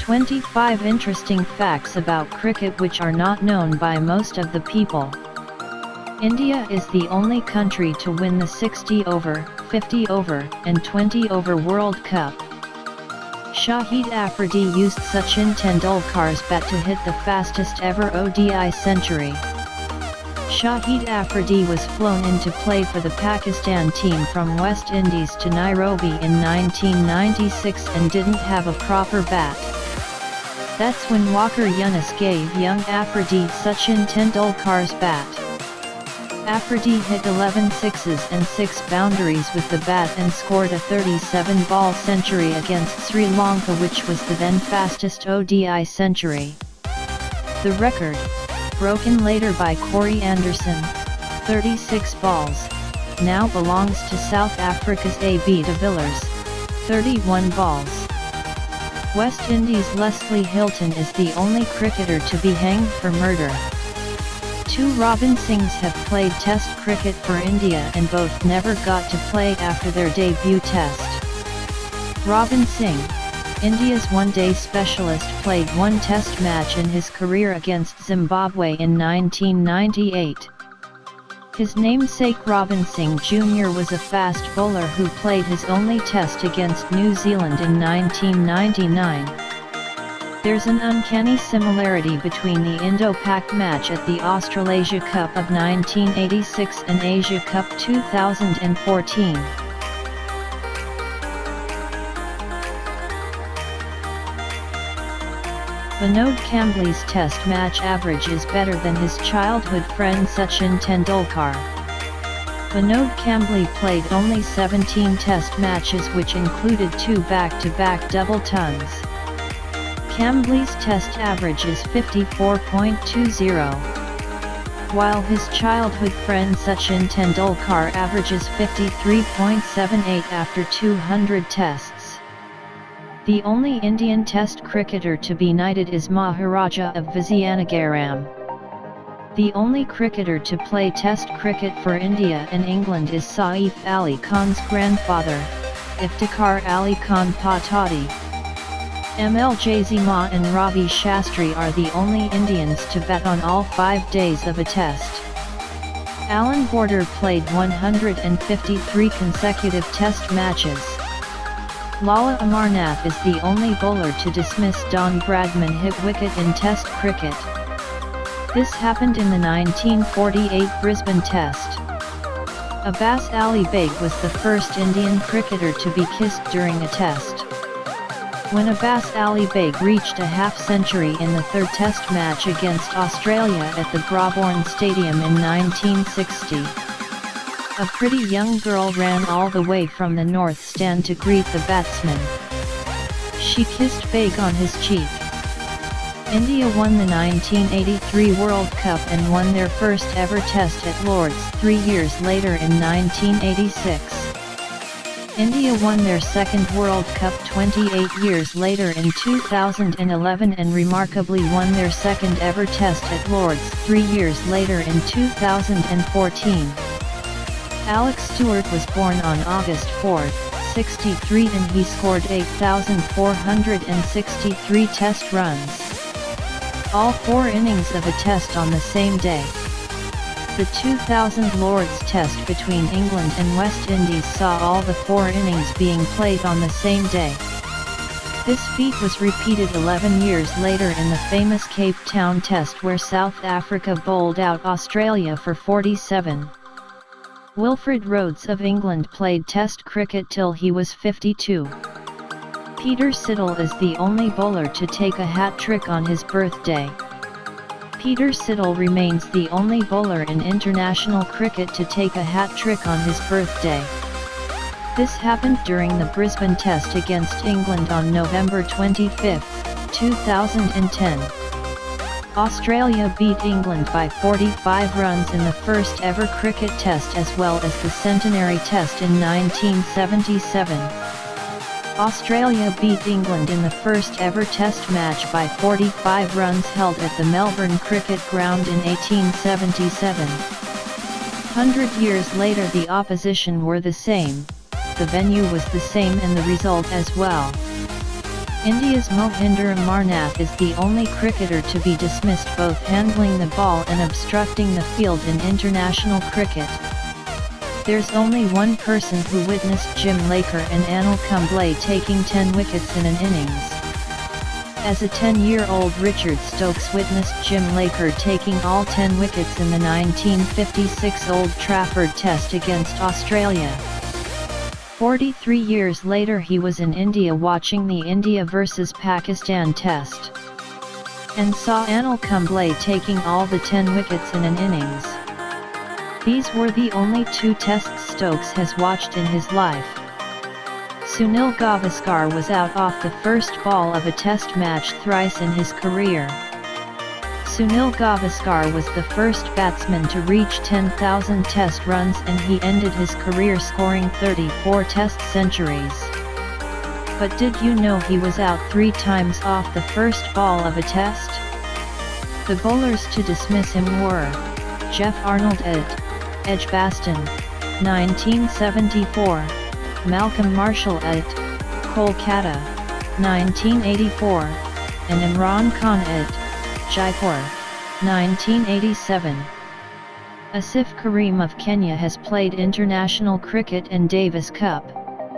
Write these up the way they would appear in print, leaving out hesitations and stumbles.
25 interesting facts about cricket which are not known by most of the people. India is the only country to win the 60 over, 50 over, and 20 over World Cup. Shahid Afridi used Sachin Tendulkar's bat to hit the fastest ever ODI century. Shahid Afridi was flown in to play for the Pakistan team from West Indies to Nairobi in 1996 and didn't have a proper bat. That's when Wakar Yunus gave young Afridi Sachin Tendulkar's bat. Afridi hit 11 sixes and 6 boundaries with the bat and scored a 37-ball century against Sri Lanka, which was the then fastest ODI century. The record, broken later by Corey Anderson, 36 balls, now belongs to South Africa's A.B. de Villiers, 31 balls. West Indies' Leslie Hilton is the only cricketer to be hanged for murder. 2 Robin Singhs have played Test cricket for India and both never got to play after their debut Test. Robin Singh, India's one-day specialist, played 1 Test match in his career against Zimbabwe in 1998. His namesake Robin Singh Jr. was a fast bowler who played his only Test against New Zealand in 1999. There's an uncanny similarity between the Indo-Pak match at the Australasia Cup of 1986 and Asia Cup 2014. Vinod Kamble's Test match average is better than his childhood friend Sachin Tendulkar. Vinod Kamble played only 17 Test matches, which included 2 back-to-back double tons. Kamble's Test average is 54.20, while his childhood friend Sachin Tendulkar averages 53.78 after 200 Tests. The only Indian Test cricketer to be knighted is Maharaja of Vizianagaram. The only cricketer to play Test cricket for India and England is Saif Ali Khan's grandfather, Iftikhar Ali Khan Patadi. MLJ Zima and Ravi Shastri are the only Indians to bat on all 5 days of a Test. Alan Border played 153 consecutive Test matches. Lala Amarnath is the only bowler to dismiss Don Bradman hit wicket in Test cricket. This happened in the 1948 Brisbane Test. Abbas Ali Baig was the first Indian cricketer to be kissed during a Test. When Abbas Ali Baig reached a half-century in the 3rd Test match against Australia at the Brabourne Stadium in 1960. A pretty young girl ran all the way from the North Stand to greet the batsman. She kissed Baig on his cheek. India won the 1983 World Cup and won their first ever Test at Lord's 3 years later in 1986. India won their second World Cup 28 years later in 2011 and remarkably won their second ever Test at Lord's 3 years later in 2014. Alex Stewart was born on August 4, 63 and he scored 8,463 Test runs. All 4 innings of a Test on the same day. The 2000 Lord's Test between England and West Indies saw all the 4 innings being played on the same day. This feat was repeated 11 years later in the famous Cape Town Test where South Africa bowled out Australia for 47. Wilfred Rhodes of England played Test cricket till he was 52. Peter Siddle is the only bowler to take a hat-trick on his birthday. Peter Siddle remains the only bowler in international cricket to take a hat-trick on his birthday. This happened during the Brisbane Test against England on November 25, 2010. Australia beat England by 45 runs in the first ever cricket Test as well as the centenary Test in 1977. Australia beat England in the first ever Test match by 45 runs held at the Melbourne Cricket Ground in 1877. 100 years later the opposition were the same, the venue was the same and the result as well. India's Mohinder Amarnath is the only cricketer to be dismissed both handling the ball and obstructing the field in international cricket. There's only one person who witnessed Jim Laker and Anil Kumble taking 10 wickets in an innings. As a 10-year-old, Richard Stokes witnessed Jim Laker taking all 10 wickets in the 1956 Old Trafford Test against Australia. 43 years later he was in India watching the India vs Pakistan Test, and saw Anil Kumble taking all the 10 wickets in an innings. These were the only 2 tests Stokes has watched in his life. Sunil Gavaskar was out off the first ball of a test match thrice in his career. Sunil Gavaskar was the first batsman to reach 10,000 test runs, and he ended his career scoring 34 test centuries. But did you know he was out 3 times off the first ball of a test? The bowlers to dismiss him were Jeff Arnold at Edgbaston, 1974, Malcolm Marshall at Kolkata, 1984, and Imran Khan at Jaipur, 1987. Asif Karim of Kenya has played international cricket and Davis Cup,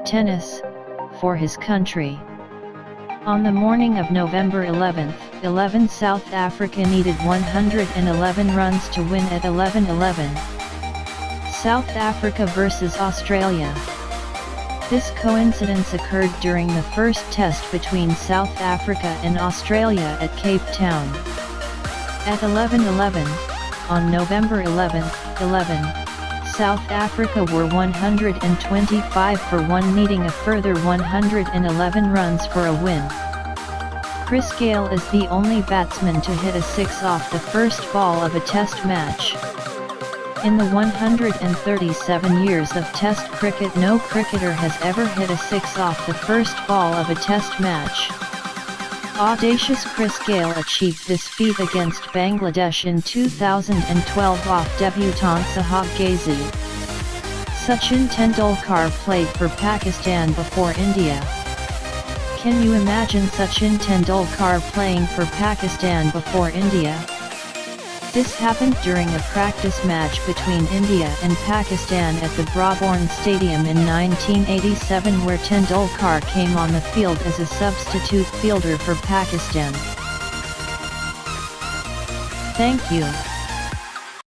tennis, for his country. On the morning of November 11, South Africa needed 111 runs to win at 11-11. South Africa vs Australia. This coincidence occurred during the first test between South Africa and Australia at Cape Town. At 11-11, on November 11, South Africa were 125 for 1, needing a further 111 runs for a win. Chris Gayle is the only batsman to hit a 6 off the first ball of a test match. In the 137 years of Test cricket, no cricketer has ever hit a 6 off the first ball of a Test match. Audacious Chris Gayle achieved this feat against Bangladesh in 2012 off debutant Sahab Ghazi. Sachin Tendulkar played for Pakistan before India. Can you imagine Sachin Tendulkar playing for Pakistan before India? This happened during a practice match between India and Pakistan at the Brabourne Stadium in 1987, where Tendulkar came on the field as a substitute fielder for Pakistan. Thank you.